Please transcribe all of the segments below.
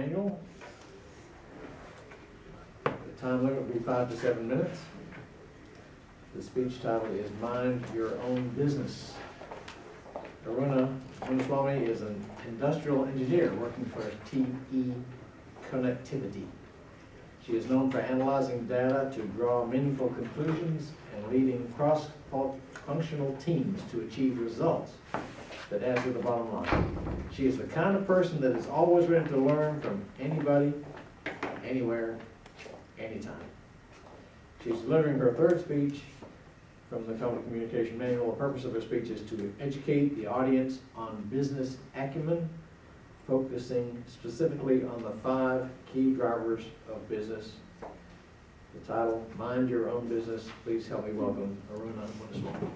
Manual. The time limit will be 5 to 7 minutes. The speech title is Mind Your Own Business. Aruna Muniswamy is an industrial engineer working for TE Connectivity. She is known for analyzing data to draw meaningful conclusions and leading cross-functional teams to achieve results that add to the bottom line. She is the kind of person that is always ready to learn from anybody, anywhere, anytime. She's delivering her third speech from the Company Communication Manual. The purpose of her speech is to educate the audience on business acumen, focusing specifically on the 5 key drivers of business. The title, Mind Your Own Business. Please help me welcome Aruna Muniswamy.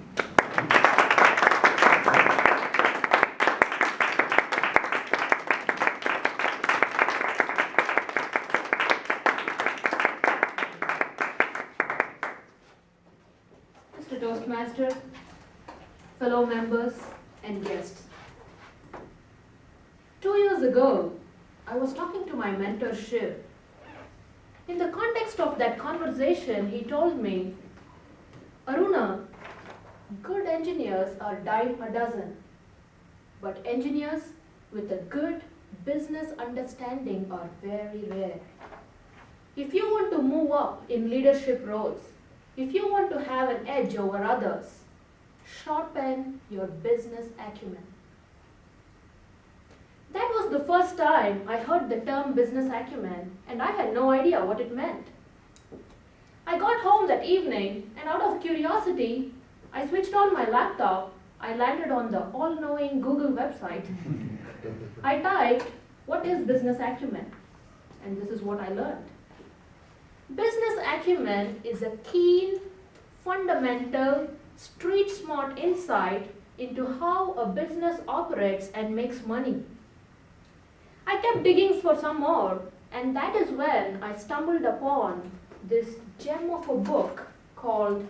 Mr. Toastmaster, fellow members and guests. 2 years ago, I was talking to my mentor, Shiv. In the context of that conversation, he told me, Aruna, good engineers are dime a dozen, but engineers with a good business understanding are very rare. If you want to move up in leadership roles, if you want to have an edge over others, sharpen your business acumen. That was the first time I heard the term business acumen, and I had no idea what it meant. I got home that evening, and out of curiosity, I switched on my laptop. I landed on the all-knowing Google website. I typed, "What is business acumen?" And this is what I learned. Business acumen is a keen, fundamental, street-smart insight into how a business operates and makes money. I kept digging for some more, and that is when I stumbled upon this gem of a book called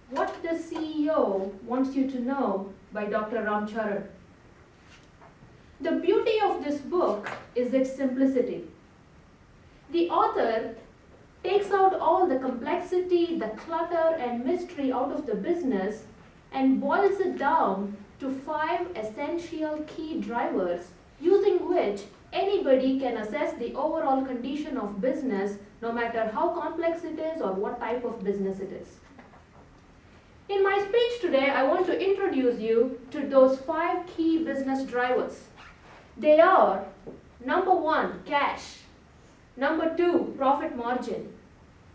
What the CEO Wants You to Know by Dr. Schara. The beauty of this book is its simplicity. The author takes out all the complexity, the clutter and mystery out of the business and boils it down to 5 essential key drivers using which anybody can assess the overall condition of business, no matter how complex it is or what type of business it is. In my speech today, I want to introduce you to those 5 key business drivers. They are: number 1, cash; number 2, profit margin;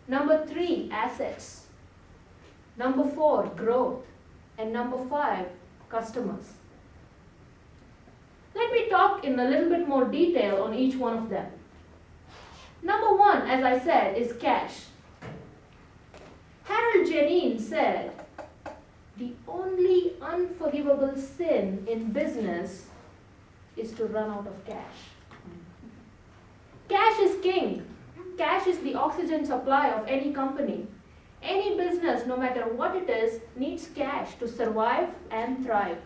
number 3, assets; number 4, growth; and number 5, customers. Let me talk in a little bit more detail on each one of them. Number 1, as I said, is cash. Harold Janine said, "The only unforgivable sin in business is to run out of cash." Cash is king. Cash is the oxygen supply of any company. Any business, no matter what it is, needs cash to survive and thrive.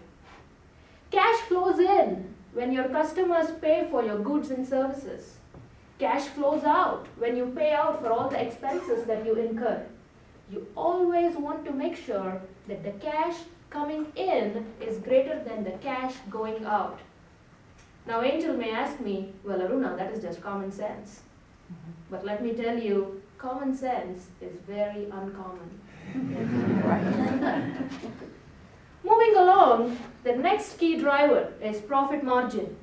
Cash flows in when your customers pay for your goods and services. Cash flows out when you pay out for all the expenses that you incur. You always want to make sure that the cash coming in is greater than the cash going out. Now, Angel may ask me, "Well, Aruna, that is just common sense." But let me tell you, common sense is very uncommon. Moving along, the next key driver is profit margin.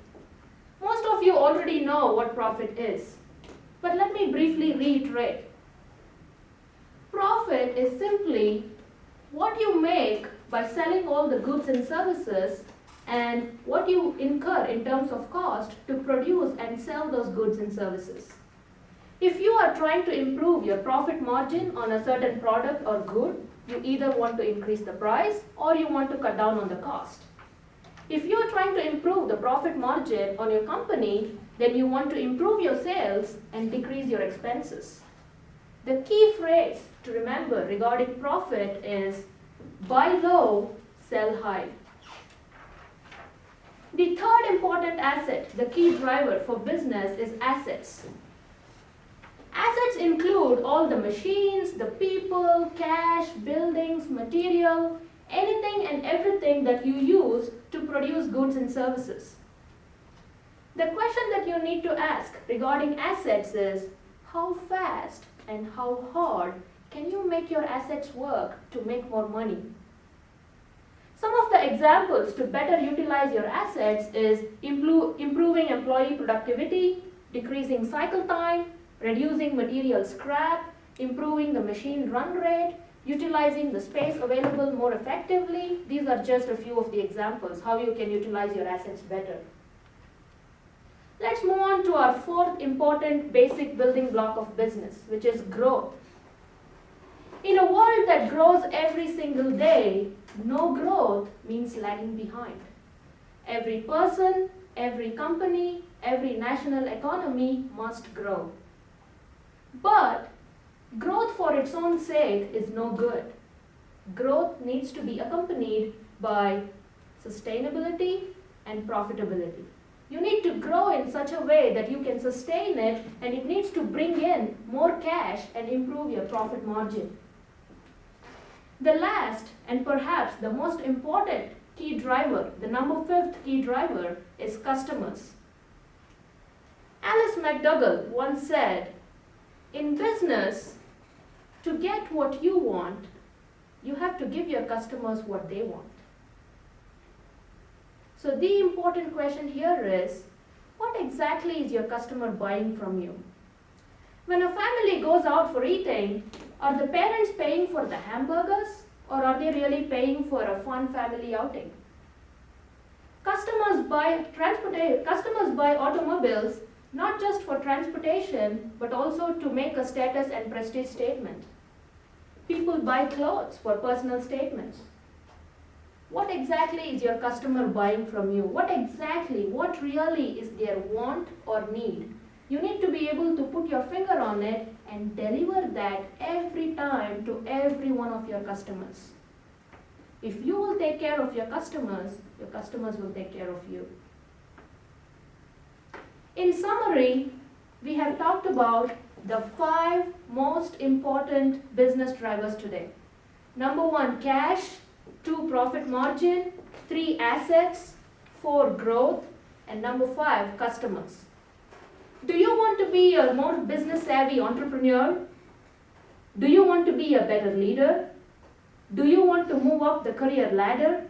Most of you already know what profit is, but let me briefly reiterate. Profit is simply what you make by selling all the goods and services and what you incur in terms of cost to produce and sell those goods and services. If you are trying to improve your profit margin on a certain product or good, you either want to increase the price or you want to cut down on the cost. If you are trying to improve the profit margin on your company, then you want to improve your sales and decrease your expenses. The key phrase to remember regarding profit is buy low, sell high. The third important asset, the key driver for business, is assets. Assets include all the machines, the people, cash, buildings, material, anything and everything that you use to produce goods and services. The question that you need to ask regarding assets is, how fast and how hard can you make your assets work to make more money? Some of the examples to better utilize your assets is improving employee productivity, decreasing cycle time, reducing material scrap, improving the machine run rate, utilizing the space available more effectively. These are just a few of the examples how you can utilize your assets better. Let's move on to our fourth important basic building block of business, which is growth. In a world that grows every single day, no growth means lagging behind. Every person, every company, every national economy must grow. But growth for its own sake is no good. Growth needs to be accompanied by sustainability and profitability. You need to grow in such a way that you can sustain it, and it needs to bring in more cash and improve your profit margin. The last and perhaps the most important key driver, the number 5th key driver, is customers. Alice McDougall once said, in business, to get what you want, you have to give your customers what they want. So the important question here is, what exactly is your customer buying from you? When a family goes out for eating, are the parents paying for the hamburgers, or are they really paying for a fun family outing? Customers buy automobiles not just for transportation, but also to make a status and prestige statement. People buy clothes for personal statements. What exactly is your customer buying from you? What really is their want or need? You need to be able to put your finger on it and deliver that every time to every one of your customers. If you will take care of your customers will take care of you. In summary, we have talked about the 5 most important business drivers today. Number 1, cash. 2, profit margin. 3, assets. 4, growth. And number 5, customers. Do you want to be a more business savvy entrepreneur? Do you want to be a better leader? Do you want to move up the career ladder?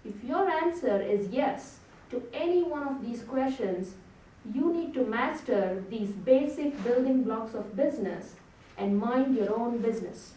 If your answer is yes to any one of these questions, you need to master these basic building blocks of business and mind your own business.